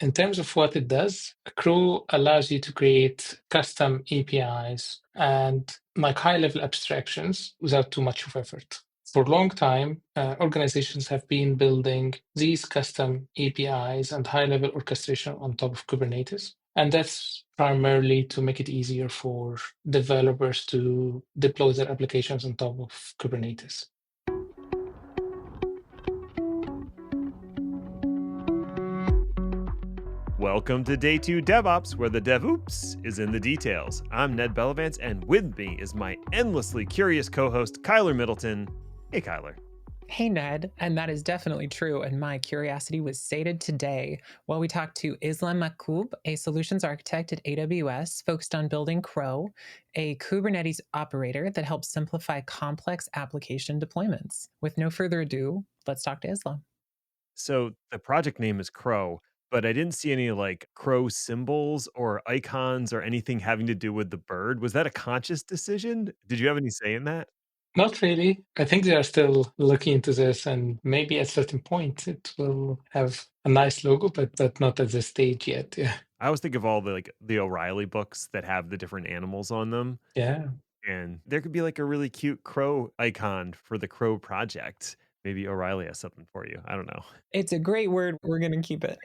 in terms of what it does, Crow allows you to create custom APIs and like high-level abstractions without too much of effort. For a long time, organizations have been building these custom APIs and high-level orchestration on top of Kubernetes. And that's primarily to make it easier for developers to deploy their applications on top of Kubernetes. Welcome to Day 2 DevOps, where the DevOps is in the details. I'm Ned Bellavance, and with me is my endlessly curious co-host, Kyler Middleton. Hey, Kyler. Hey, Ned, and that is definitely true. And my curiosity was sated today while we talked to Islam Mahgoub, a solutions architect at AWS focused on building Crow, a Kubernetes operator that helps simplify complex application deployments. With no further ado, let's talk to Islam. So the project name is Crow, but I didn't see any like Crow symbols or icons or anything having to do with the bird. Was that a conscious decision? Did you have any say in that? Not really. I think they are still looking into this, and maybe at a certain point it will have a nice logo, but not at this stage yet. Yeah. I always think of all the O'Reilly books that have the different animals on them. Yeah. And there could be like a really cute crow icon for the crow project. Maybe O'Reilly has something for you. I don't know. It's a great word. We're going to keep it.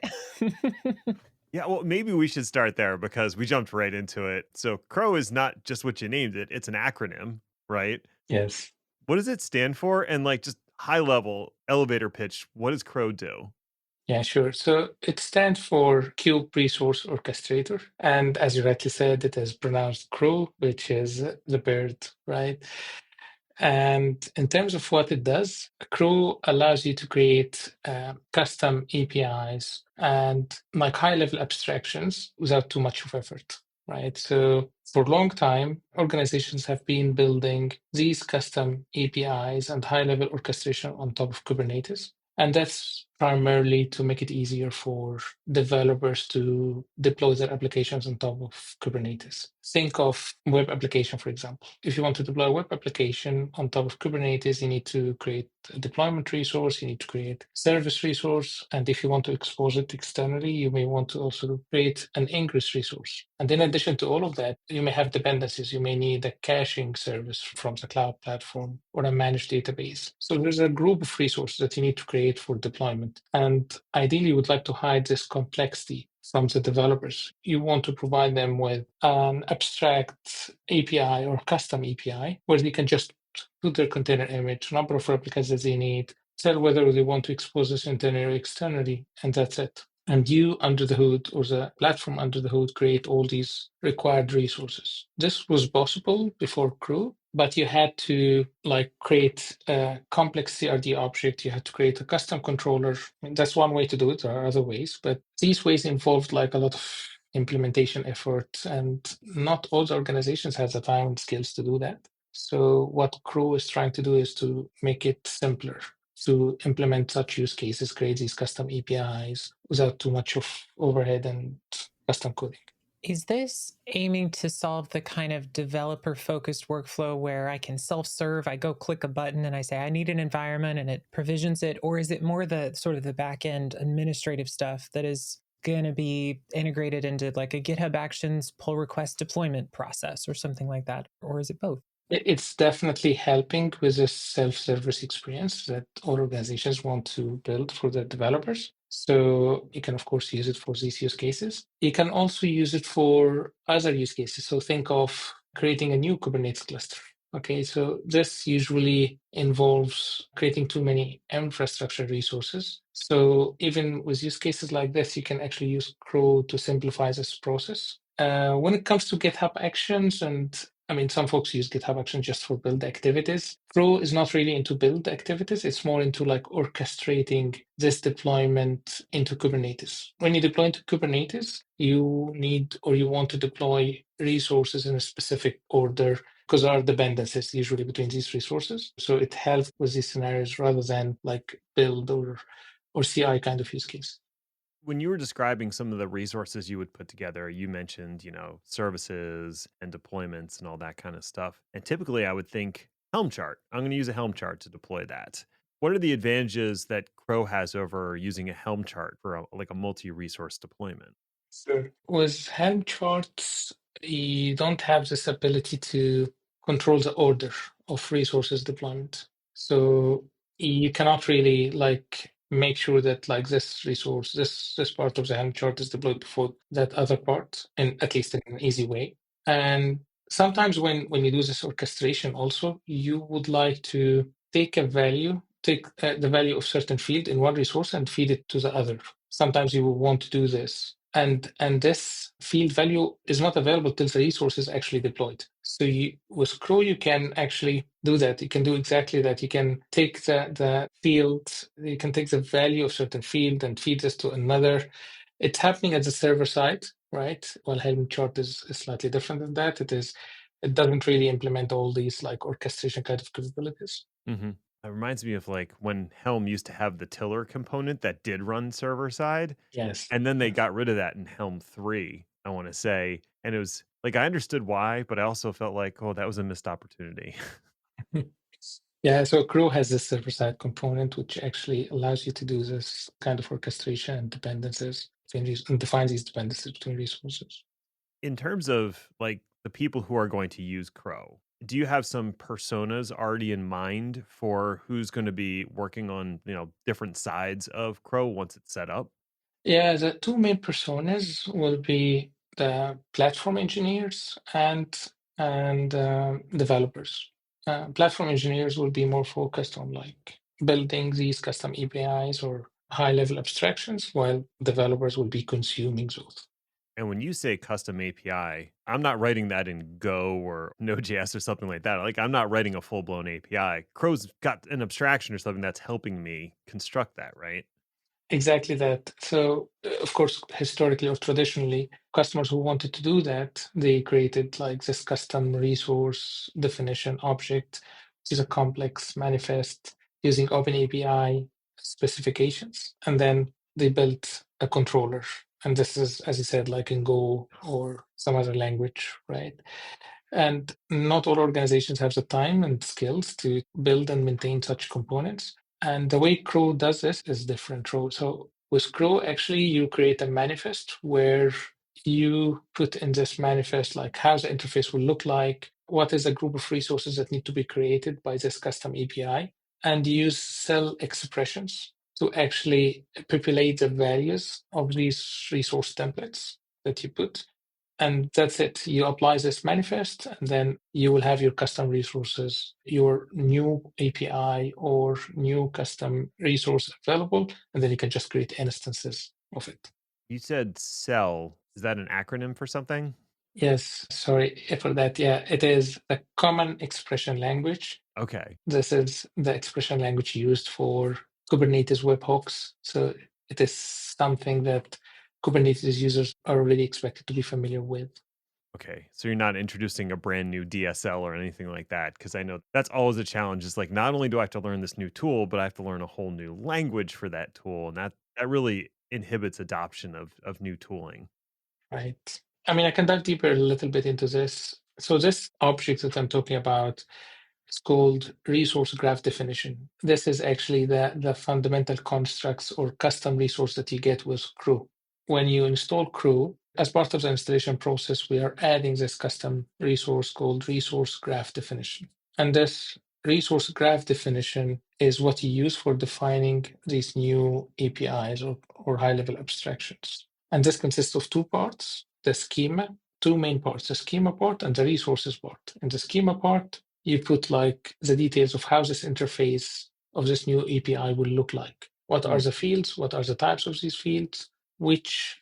Yeah, well, maybe we should start there because we jumped right into it. So, Crow is not just what you named it, it's an acronym, right? Yes. What does it stand for? And like just high level elevator pitch, what does Crow do? Yeah, sure. So it stands for Kube Resource Orchestrator. And as you rightly said, it is pronounced crow, which is the bird, right? And in terms of what it does, Crow allows you to create custom APIs and like high-level abstractions without too much of effort, right? So for a long time, organizations have been building these custom APIs and high-level orchestration on top of Kubernetes. And that's primarily to make it easier for developers to deploy their applications on top of Kubernetes. Think of web application, for example. If you want to deploy a web application on top of Kubernetes, you need to create a deployment resource, you need to create service resource. And if you want to expose it externally, you may want to also create an ingress resource. And in addition to all of that, you may have dependencies. You may need a caching service from the cloud platform or a managed database. So there's a group of resources that you need to create for deployment. And ideally, you would like to hide this complexity from the developers. You want to provide them with an abstract API or custom API where they can just put their container image, number of replicas that they need, tell whether they want to expose this internally or externally, and that's it. And you under the hood or the platform under the hood create all these required resources. This was possible before Crew, but you had to like create a complex CRD object. You had to create a custom controller. I mean, that's one way to do it. There are other ways, but these ways involved like a lot of implementation effort, and not all the organizations have the time and skills to do that. So what Crow is trying to do is to make it simpler to implement such use cases, create these custom APIs without too much of overhead and custom coding. Is this aiming to solve the kind of developer focused workflow where I can self serve? I go click a button and I say, I need an environment and it provisions it? Or is it more the sort of the back end administrative stuff that is going to be integrated into like a GitHub Actions pull request deployment process or something like that? Or is it both? It's definitely helping with this self-service experience that all organizations want to build for their developers. So you can, of course, use it for these use cases. You can also use it for other use cases. So think of creating a new Kubernetes cluster. Okay, so this usually involves creating too many infrastructure resources. So even with use cases like this, you can actually use Crow to simplify this process. When it comes to GitHub Actions, and I mean, some folks use GitHub Actions just for build activities. Crow is not really into build activities. It's more into like orchestrating this deployment into Kubernetes. When you deploy into Kubernetes, you need or you want to deploy resources in a specific order because there are dependencies usually between these resources. So it helps with these scenarios rather than like build or CI kind of use case. When you were describing some of the resources you would put together, you mentioned, services and deployments and all that kind of stuff. And typically I would think Helm chart. I'm going to use a Helm chart to deploy that. What are the advantages that Crow has over using a Helm chart for like a multi-resource deployment? Sure. With Helm charts, you don't have this ability to control the order of resources deployment. So you cannot really like make sure that like this resource, this part of the Helm chart is deployed before that other part, and at least in an easy way. And sometimes when you do this orchestration, also you would like to take a value, take the value of certain field in one resource and feed it to the other. Sometimes you will want to do this, and this field value is not available till the resource is actually deployed. So with Crow, you can actually do that. You can do exactly that. You can take the field, you can take the value of certain field and feed this to another. It's happening at the server side, right? While Helm chart is slightly different than that. It doesn't really implement all these like orchestration kind of capabilities. Hmm. That reminds me of like when Helm used to have the tiller component that did run server side, Yes. and then they Yes. got rid of that in Helm 3, I want to say. And it was like I understood why, but I also felt like, oh, that was a missed opportunity. Yeah, so Crow has this server-side component which actually allows you to do this kind of orchestration and dependencies and defines these dependencies between resources. In terms of like the people who are going to use Crow, do you have some personas already in mind for who's going to be working on, different sides of Crow once it's set up? Yeah, the two main personas will be the platform engineers and developers. Platform engineers will be more focused on like building these custom APIs or high-level abstractions, while developers will be consuming those. And when you say custom API, I'm not writing that in Go or Node.js or something like that. Like I'm not writing a full blown API. Crow's got an abstraction or something that's helping me construct that, right? Exactly that. So, of course, historically or traditionally, customers who wanted to do that, they created like this custom resource definition object, which is a complex manifest using OpenAPI specifications. And then they built a controller. And this is, as you said, like in Go or some other language, right? And not all organizations have the time and skills to build and maintain such components. And the way Crow does this is different. So with Crow, actually, you create a manifest where you put in this manifest like how the interface will look like, what is a group of resources that need to be created by this custom API, and use cell expressions to actually populate the values of these resource templates that you put. And that's it. You apply this manifest, and then you will have your custom resources, your new API or new custom resource available, and then you can just create instances of it. You said cell. Is that an acronym for something? Yes, sorry for that. Yeah, it is the common expression language. Okay. This is the expression language used for Kubernetes webhooks. So it is something that Kubernetes users are already expected to be familiar with. Okay. So you're not introducing a brand new DSL or anything like that. Cause I know that's always a challenge. It's like not only do I have to learn this new tool, but I have to learn a whole new language for that tool. And that really inhibits adoption of new tooling. Right. I mean, I can dive deeper a little bit into this. So this object that I'm talking about is called resource graph definition. This is actually the fundamental constructs or custom resource that you get with Crew. When you install Crew, as part of the installation process, we are adding this custom resource called resource graph definition. And this resource graph definition is what you use for defining these new APIs or high-level abstractions. And this consists of two parts, the schema, two main parts, the schema part and the resources part. In the schema part, you put like the details of how this interface of this new API will look like. What are Hmm. the fields? What are the types of these fields? Which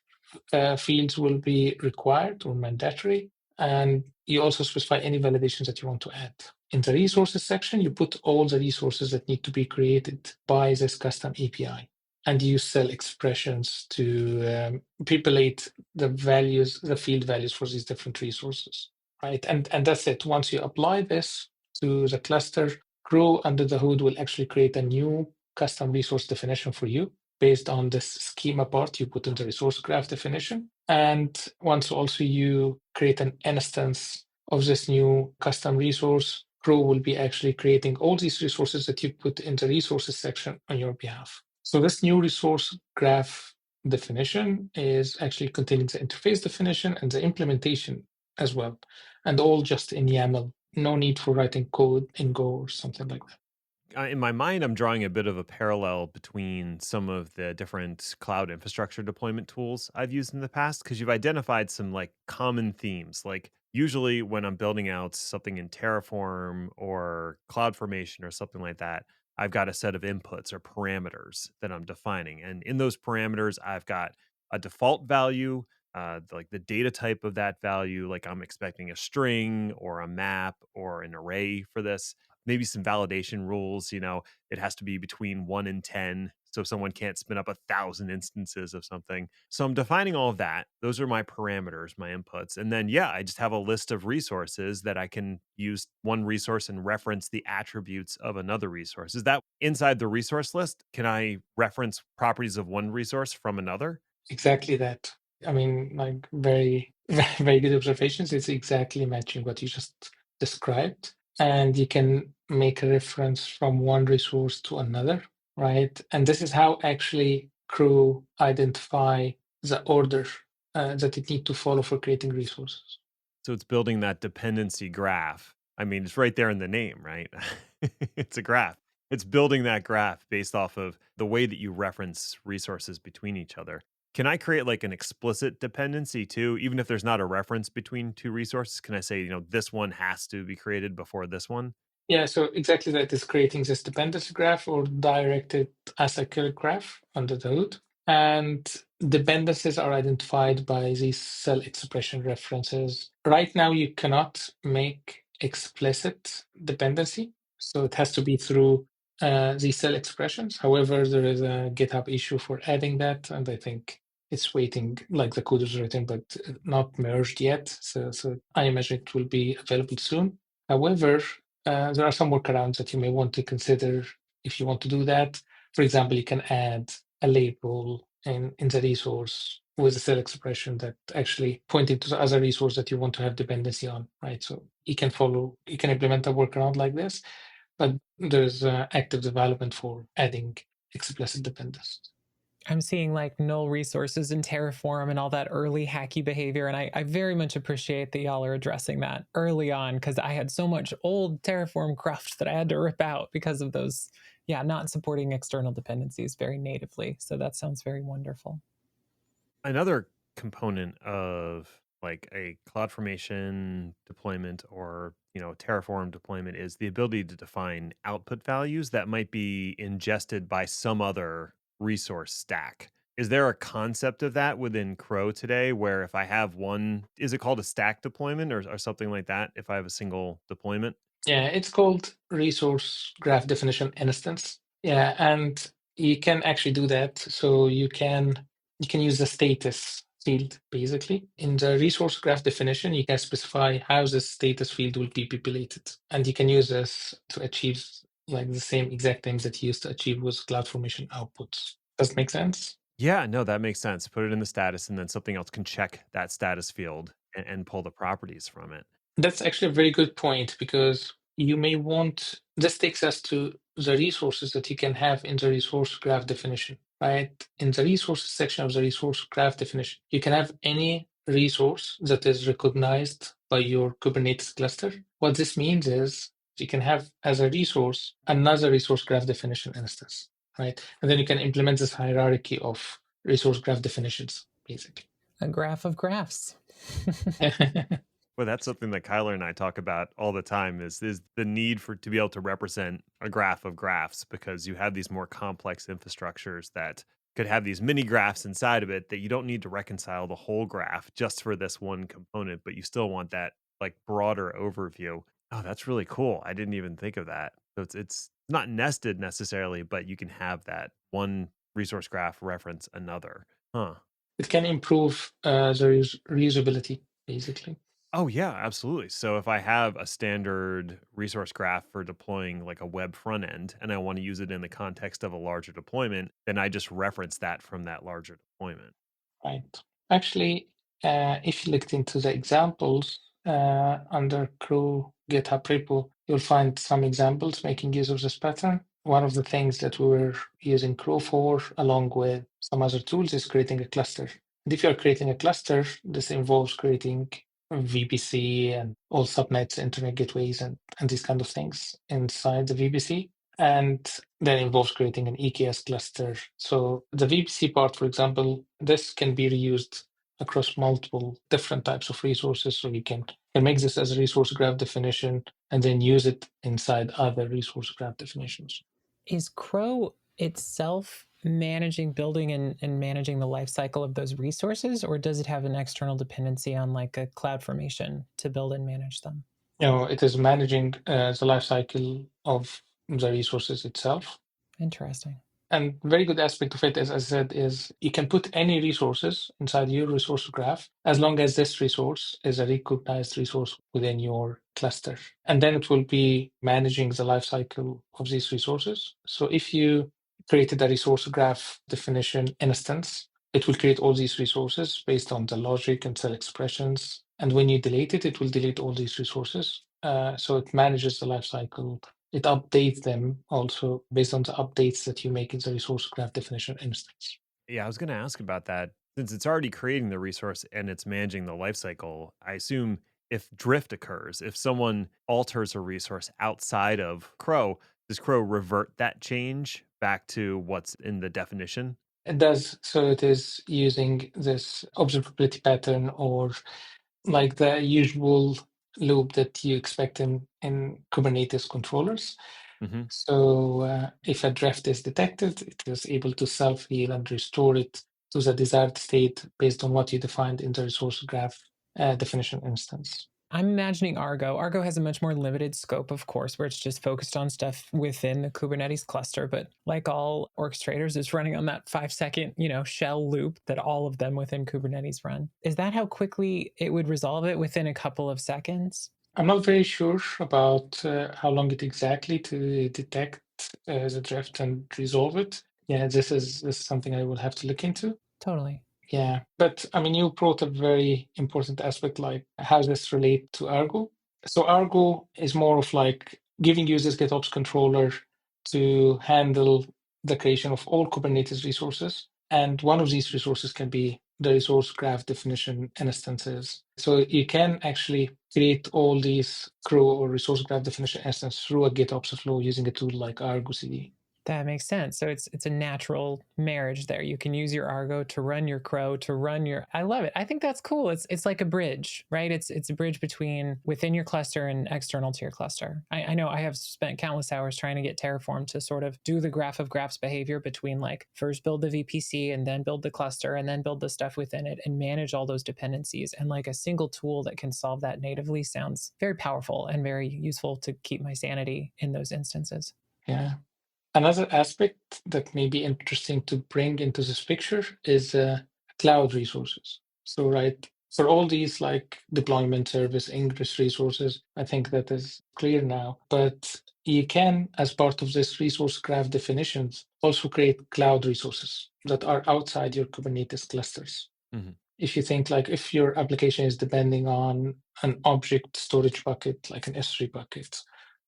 fields will be required or mandatory? And you also specify any validations that you want to add. In the resources section, you put all the resources that need to be created by this custom API, and use cell expressions to populate the values, the field values for these different resources, right? And that's it. Once you apply this to the cluster, Grow under the hood will actually create a new custom resource definition for you based on this schema part you put in the resource graph definition. And once also you create an instance of this new custom resource, Crow will be actually creating all these resources that you put in the resources section on your behalf. So this new resource graph definition is actually containing the interface definition and the implementation as well, and all just in YAML. No need for writing code in Go or something like that. In my mind, I'm drawing a bit of a parallel between some of the different cloud infrastructure deployment tools I've used in the past because you've identified some like common themes. Like usually when I'm building out something in Terraform or CloudFormation or something like that, I've got a set of inputs or parameters that I'm defining. And in those parameters, I've got a default value, like the data type of that value, like I'm expecting a string or a map or an array for this, maybe some validation rules. It has to be between 1 and 10, so someone can't spin up 1,000 instances of something. So I'm defining all of that. Those are my parameters, my inputs. And then, yeah, I just have a list of resources that I can use one resource and reference the attributes of another resource. Is that inside the resource list? Can I reference properties of one resource from another? Exactly that. I mean, like very, very good observations. It's exactly matching what you just described. And you can make a reference from one resource to another, right? And this is how actually Crew identify the order that it need to follow for creating resources. So it's building that dependency graph. I mean, it's right there in the name, right? It's a graph. It's building that graph based off of the way that you reference resources between each other. Can I create like an explicit dependency too, even if there's not a reference between two resources? Can I say, this one has to be created before this one? Yeah, so exactly that is creating this dependency graph or directed acyclic graph under the hood. And dependencies are identified by these cell expression references. Right now, you cannot make explicit dependency, so it has to be through these cell expressions. However, there is a GitHub issue for adding that, and I think it's waiting, like the code is written, but not merged yet. So I imagine it will be available soon. However, there are some workarounds that you may want to consider if you want to do that. For example, you can add a label in the resource with a cell expression that actually pointing to the other resource that you want to have dependency on, right? So you can implement a workaround like this, but there's active development for adding explicit dependencies. I'm seeing like null resources in Terraform and all that early hacky behavior. And I very much appreciate that y'all are addressing that early on, because I had so much old Terraform cruft that I had to rip out because of those, not supporting external dependencies very natively. So that sounds very wonderful. Another component of like a CloudFormation deployment or Terraform deployment is the ability to define output values that might be ingested by some other resource stack. Is there a concept of that within Crow today where if I have one, is it called a stack deployment or something like that if I have a single deployment? Yeah, it's called resource graph definition instance. Yeah, and you can actually do that. So you can use the status field basically. In the resource graph definition, you can specify how the status field will be populated. And you can use this to achieve like the same exact things that you used to achieve with CloudFormation outputs. Does it make sense? Yeah, no, that makes sense. Put it in the status and then something else can check that status field and pull the properties from it. That's actually a very good point because you may want this takes us to the resources that you can have in the resource graph definition, right? In the resources section of the resource graph definition, you can have any resource that is recognized by your Kubernetes cluster. What this means is you can have as a resource another resource graph definition instance, right? And then you can implement this hierarchy of resource graph definitions, basically. A graph of graphs. Well, that's something that Kyler and I talk about all the time is the need to be able to represent a graph of graphs because you have these more complex infrastructures that could have these mini graphs inside of it that you don't need to reconcile the whole graph just for this one component, but you still want that like broader overview. Oh, that's really cool. I didn't even think of that. So it's not nested necessarily, but you can have that one resource graph reference another. Huh. It can improve the reusability, basically. Oh, yeah, absolutely. So if I have a standard resource graph for deploying like a web front end and I want to use it in the context of a larger deployment, then I just reference that from that larger deployment. Right. Actually, if you looked into the examples, under crew GitHub repo, you'll find some examples making use of this pattern. One of the things that we were using crew for, along with some other tools, is creating a cluster. And if you're creating a cluster, this involves creating VPC and all subnets, internet gateways, and these kind of things inside the VPC. And that involves creating an EKS cluster. So the VPC part, for example, this can be reused across multiple different types of resources. So you can make this as a resource graph definition and then use it inside other resource graph definitions. Is Crow itself managing, building, and managing the life cycle of those resources, or does it have an external dependency on like a CloudFormation to build and manage them? It is managing the life cycle of the resources itself. Interesting. And very good aspect of it, as I said, is you can put any resources inside your resource graph as long as this resource is a recognized resource within your cluster. And then it will be managing the lifecycle of these resources. So if you created a resource graph definition instance, it will create all these resources based on the logic and cell expressions. And when you delete it, it will delete all these resources. So it manages the lifecycle. It updates them also based on the updates that you make in the resource graph definition instance. Yeah, I was going to ask about that. Since it's already creating the resource and it's managing the lifecycle, I assume if drift occurs, if someone alters a resource outside of Crow, does Crow revert that change back to what's in the definition? It does. So it is using this observability pattern, or like the usual loop that you expect in Kubernetes controllers. Hmm. So if a drift is detected, it is able to self-heal and restore it to the desired state based on what you defined in the resource graph definition instance. I'm imagining Argo. Argo has a much more limited scope, of course, where it's just focused on stuff within the Kubernetes cluster. But like all orchestrators, it's running on that 5-second, shell loop that all of them within Kubernetes run. Is that how quickly it would resolve it, within a couple of seconds? I'm not very sure about how long it exactly to detect the drift and resolve it. Yeah, this is something I will have to look into. Totally. Yeah, but I mean, you brought a very important aspect, like how does this relate to Argo? So Argo is more of like giving users GitOps controller to handle the creation of all Kubernetes resources. And one of these resources can be the resource graph definition instances. So you can actually create all these CRO or resource graph definition instances through a GitOps flow using a tool like Argo CD. That makes sense. So it's a natural marriage there. You can use your Argo to run your Crow, to run your. I love it. I think that's cool. It's like a bridge, right? It's a bridge between within your cluster and external to your cluster. I know I have spent countless hours trying to get Terraform to sort of do the graph of graphs behavior between, like, first build the VPC and then build the cluster and then build the stuff within it and manage all those dependencies. And like a single tool that can solve that natively sounds very powerful and very useful to keep my sanity in those instances. Yeah. Another aspect that may be interesting to bring into this picture is cloud resources. So, right, for all these like deployment service, Ingress resources, I think that is clear now. But you can, as part of this resource graph definitions, also create cloud resources that are outside your Kubernetes clusters. Hmm. If you think like if your application is depending on an object storage bucket, like an S3 bucket,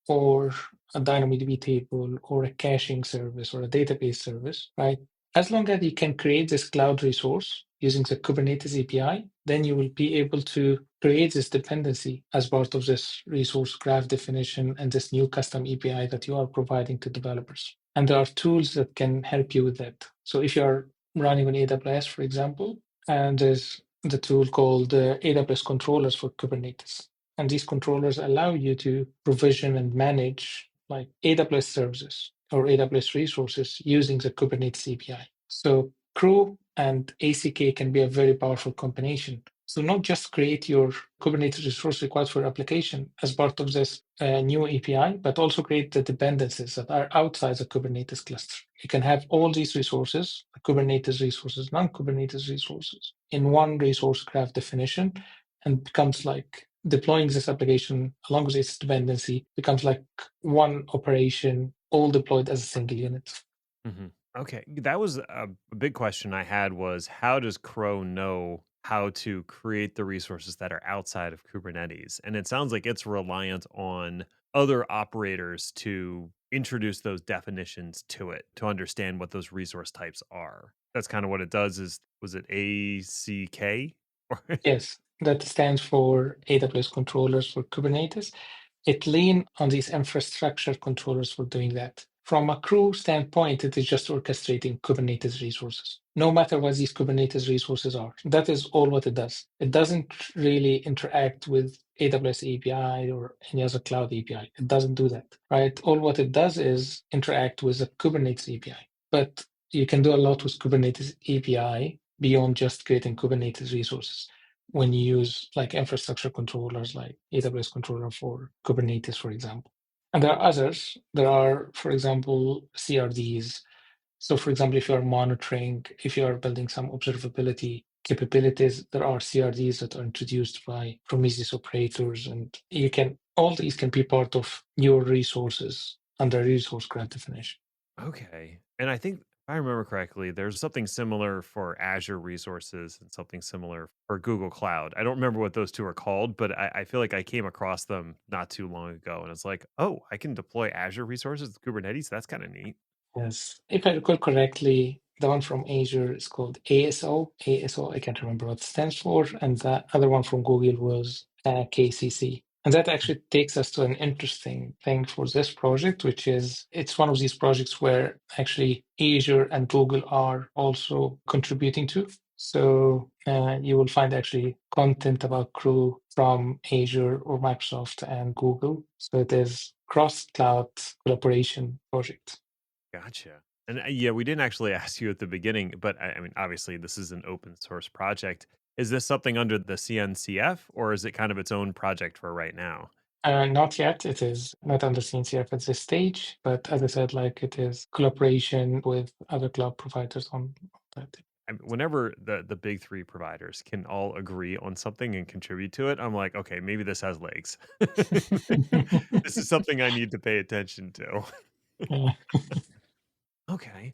or a DynamoDB table, or a caching service, or a database service, right? As long as you can create this cloud resource using the Kubernetes API, then you will be able to create this dependency as part of this resource graph definition and this new custom API that you are providing to developers. And there are tools that can help you with that. So if you're running on AWS, for example, and there's the tool called AWS controllers for Kubernetes. And these controllers allow you to provision and manage like AWS services or AWS resources using the Kubernetes API. So Crew and ACK can be a very powerful combination. So not just create your Kubernetes resource required for your application as part of this new API, but also create the dependencies that are outside the Kubernetes cluster. You can have all these resources, Kubernetes resources, non-Kubernetes resources, in one resource graph definition, and becomes like deploying this application along with its dependency becomes like one operation, all deployed as a single unit. Hmm. Okay, that was a big question I had, was how does Crow know how to create the resources that are outside of Kubernetes. And it sounds like it's reliant on other operators to introduce those definitions to it to understand what those resource types are. That's kind of what it does is was it ACK? Yes, that stands for AWS controllers for Kubernetes. It lean on these infrastructure controllers for doing that. From a crew standpoint, it is just orchestrating Kubernetes resources, no matter what these Kubernetes resources are. That is all what it does. It doesn't really interact with AWS API or any other cloud API. It doesn't do that, right? All what it does is interact with a Kubernetes API. But you can do a lot with Kubernetes API beyond just creating Kubernetes resources when you use like infrastructure controllers like AWS controller for Kubernetes, for example. And there are others. There are, for example, CRDs. So, for example, if you are monitoring, if you are building some observability capabilities, there are CRDs that are introduced by Prometheus operators, and you can all these can be part of your resources under resource graph definition. Okay. And I think if I remember correctly, there's something similar for Azure resources and something similar for Google Cloud. I don't remember what those two are called, but I feel like I came across them not too long ago. And it's like, oh, I can deploy Azure resources with Kubernetes. That's kind of neat. Yes. If I recall correctly, the one from Azure is called ASO. ASO, I can't remember what it stands for. And the other one from Google was KCC. And that actually takes us to an interesting thing for this project, which is it's one of these projects where actually Azure and Google are also contributing to. So you will find actually content about Crew from Azure or Microsoft and Google. So it is cross-cloud collaboration project. Gotcha. And yeah, we didn't actually ask you at the beginning, but I mean, obviously, this is an open source project. Is this something under the CNCF or is it kind of its own project for right now? Not yet. It is not under CNCF at this stage, but as I said, like it is collaboration with other cloud providers on that. I mean, whenever the big three providers can all agree on something and contribute to it, I'm like, okay, maybe this has legs. This is something I need to pay attention to. Yeah. Okay.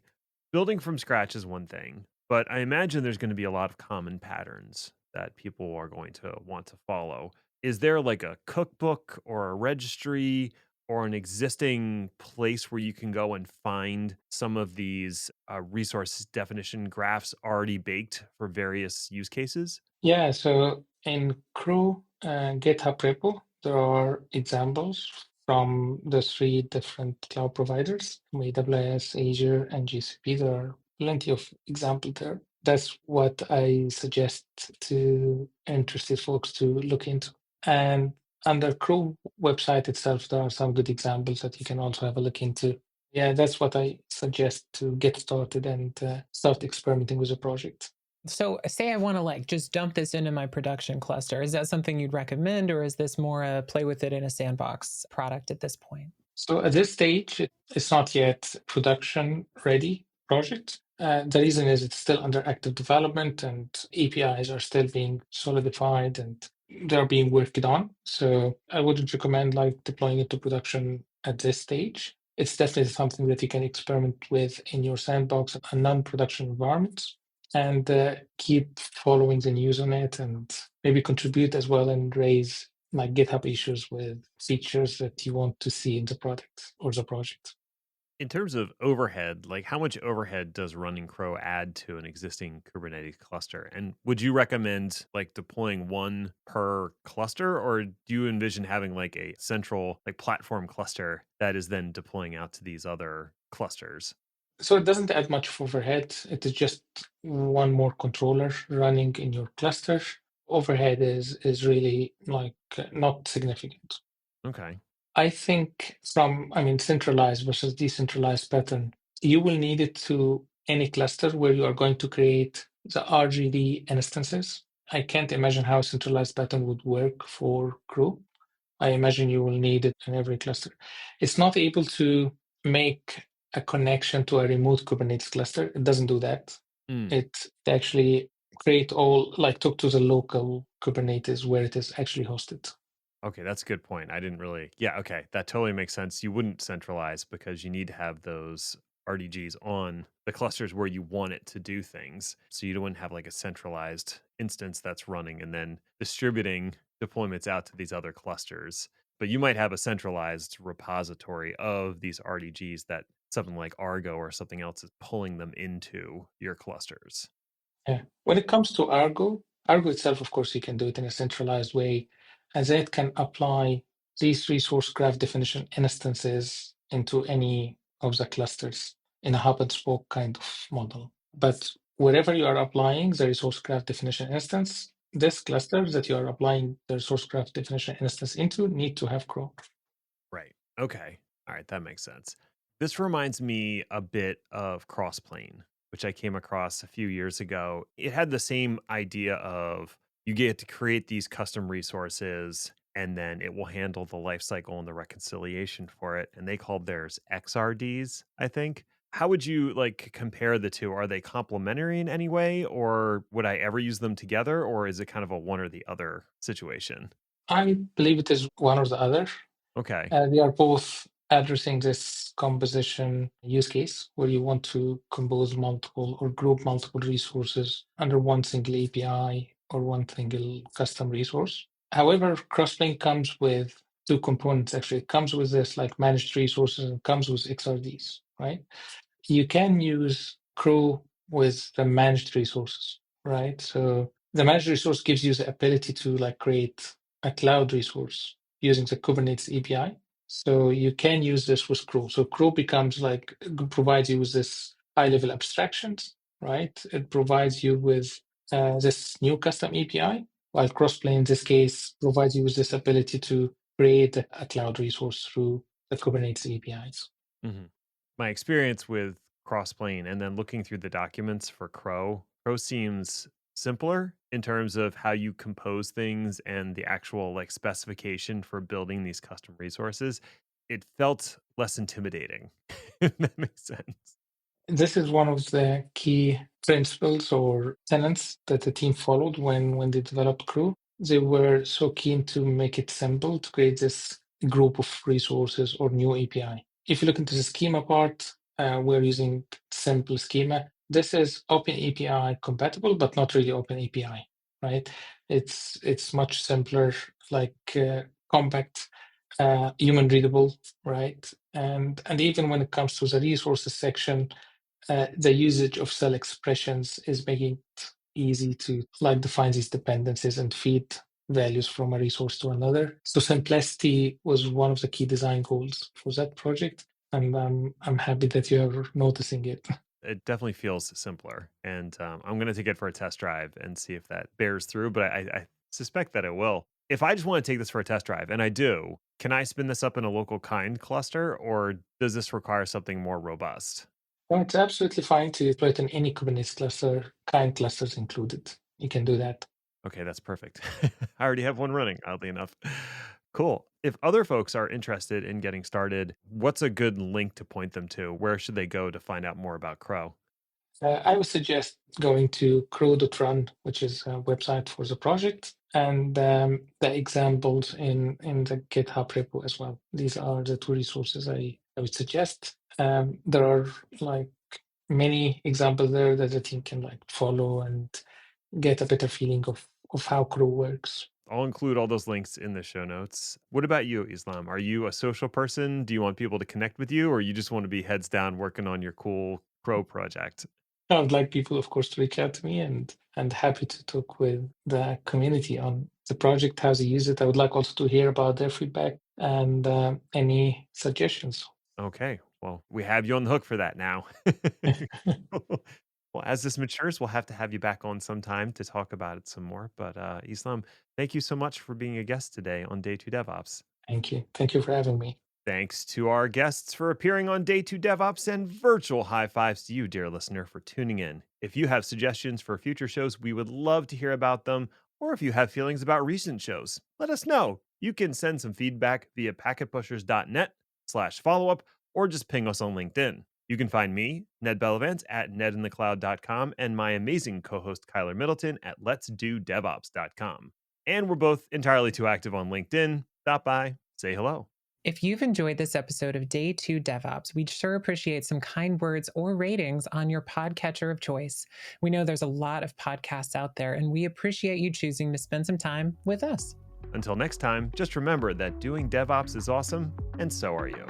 Building from scratch is one thing, but I imagine there's going to be a lot of common patterns that people are going to want to follow. Is there like a cookbook or a registry or an existing place where you can go and find some of these resource definition graphs already baked for various use cases? Yeah, so in Crew GitHub repo, there are examples from the three different cloud providers, from AWS, Azure, and GCP. There are plenty of examples there. That's what I suggest to interested folks to look into. And under Crew website itself, there are some good examples that you can also have a look into. Yeah, that's what I suggest to get started and start experimenting with the project. So, say I want to like just dump this into my production cluster. Is that something you'd recommend, or is this more a play with it in a sandbox product at this point? So at this stage, it's not yet production ready project. The reason is it's still under active development and APIs are still being solidified and they're being worked on. So I wouldn't recommend like deploying it to production at this stage. It's definitely something that you can experiment with in your sandbox and non-production environments and keep following the news on it and maybe contribute as well and raise like GitHub issues with features that you want to see in the product or the project. In terms of overhead, like how much overhead does running Crow add to an existing Kubernetes cluster? And would you recommend like deploying one per cluster, or do you envision having like a central like platform cluster that is then deploying out to these other clusters? So it doesn't add much overhead. It is just one more controller running in your cluster. Overhead is really like not significant. Okay. I think I mean, centralized versus decentralized pattern, you will need it to any cluster where you are going to create the RGD instances. I can't imagine how a centralized pattern would work for Crew. I imagine you will need it in every cluster. It's not able to make a connection to a remote Kubernetes cluster. It doesn't do that. Mm. It actually create all like talk to the local Kubernetes where it is actually hosted. Okay, that's a good point. I didn't really, yeah, okay. That totally makes sense. You wouldn't centralize because you need to have those RDGs on the clusters where you want it to do things. So you don't have like a centralized instance that's running and then distributing deployments out to these other clusters. But you might have a centralized repository of these RDGs that something like Argo or something else is pulling them into your clusters. Yeah. When it comes to Argo itself, of course, you can do it in a centralized way, as it can apply these resource graph definition instances into any of the clusters in a hub and spoke kind of model. But wherever you are applying the resource graph definition instance, this cluster that you are applying the resource graph definition instance into need to have Crow. Right. Okay. All right. That makes sense. This reminds me a bit of Crossplane, which I came across a few years ago. It had the same idea of you get to create these custom resources and then it will handle the lifecycle and the reconciliation for it. And they called theirs XRDs, I think. How would you like compare the two? Are they complementary in any way, or would I ever use them together, or is it kind of a one or the other situation? I believe it is one or the other. Okay. They are both addressing this composition use case where you want to compose multiple or group multiple resources under one single API or one single custom resource. However, Crossplane comes with two components actually. It comes with this like managed resources and comes with XRDs, right? You can use Crow with the managed resources, right? So the managed resource gives you the ability to like create a cloud resource using the Kubernetes API. So you can use this with Crow. So Crow becomes like provides you with this high level abstractions, right? It provides you with this new custom API, while Crossplane in this case provides you with this ability to create a cloud resource through the Kubernetes APIs. Mhm. My experience with Crossplane and then looking through the documents for Crow seems simpler in terms of how you compose things and the actual like specification for building these custom resources. It felt less intimidating. If that makes sense. This is one of the key principles or tenets that the team followed when they developed Crew. They were so keen to make it simple to create this group of resources or new API. If you look into the schema part, we're using simple schema. This is Open API compatible, but not really Open API, right? It's much simpler, like compact, human readable, right? And even when it comes to the resources section, the usage of cell expressions is making it easy to like define these dependencies and feed values from a resource to another. So simplicity was one of the key design goals for that project, and I'm happy that you're noticing it. It definitely feels simpler. And I'm going to take it for a test drive and see if that bears through. But I suspect that it will. If I just want to take this for a test drive, and I do, can I spin this up in a local kind cluster, or does this require something more robust? No, it's absolutely fine to deploy it in any Kubernetes cluster, kind clusters included. You can do that. Okay, that's perfect. I already have one running, oddly enough. Cool. If other folks are interested in getting started, what's a good link to point them to? Where should they go to find out more about Crow? I would suggest going to crow.run, which is a website for the project, and the examples in the GitHub repo as well. These are the two resources I would suggest. There are like many examples there that the team can like follow and get a better feeling of how Crow works. I'll include all those links in the show notes. What about you, Islam? Are you a social person? Do you want people to connect with you, or you just want to be heads down working on your cool Crow project? I would like people, of course, to reach out to me and happy to talk with the community on the project, how they use it. I would like also to hear about their feedback and any suggestions. Okay. Well, we have you on the hook for that now. Well, as this matures, we'll have to have you back on sometime to talk about it some more. But Islam, thank you so much for being a guest today on Day 2 DevOps. Thank you. Thank you for having me. Thanks to our guests for appearing on Day 2 DevOps, and virtual high fives to you, dear listener, for tuning in. If you have suggestions for future shows, we would love to hear about them. Or if you have feelings about recent shows, let us know. You can send some feedback via packetpushers.net/follow-up or just ping us on LinkedIn. You can find me, Ned Bellavance, at nedinthecloud.com and my amazing co-host Kyler Middleton at letsdodevops.com. And we're both entirely too active on LinkedIn. Stop by, say hello. If you've enjoyed this episode of Day 2 DevOps, we'd sure appreciate some kind words or ratings on your podcatcher of choice. We know there's a lot of podcasts out there, and we appreciate you choosing to spend some time with us. Until next time, just remember that doing DevOps is awesome, and so are you.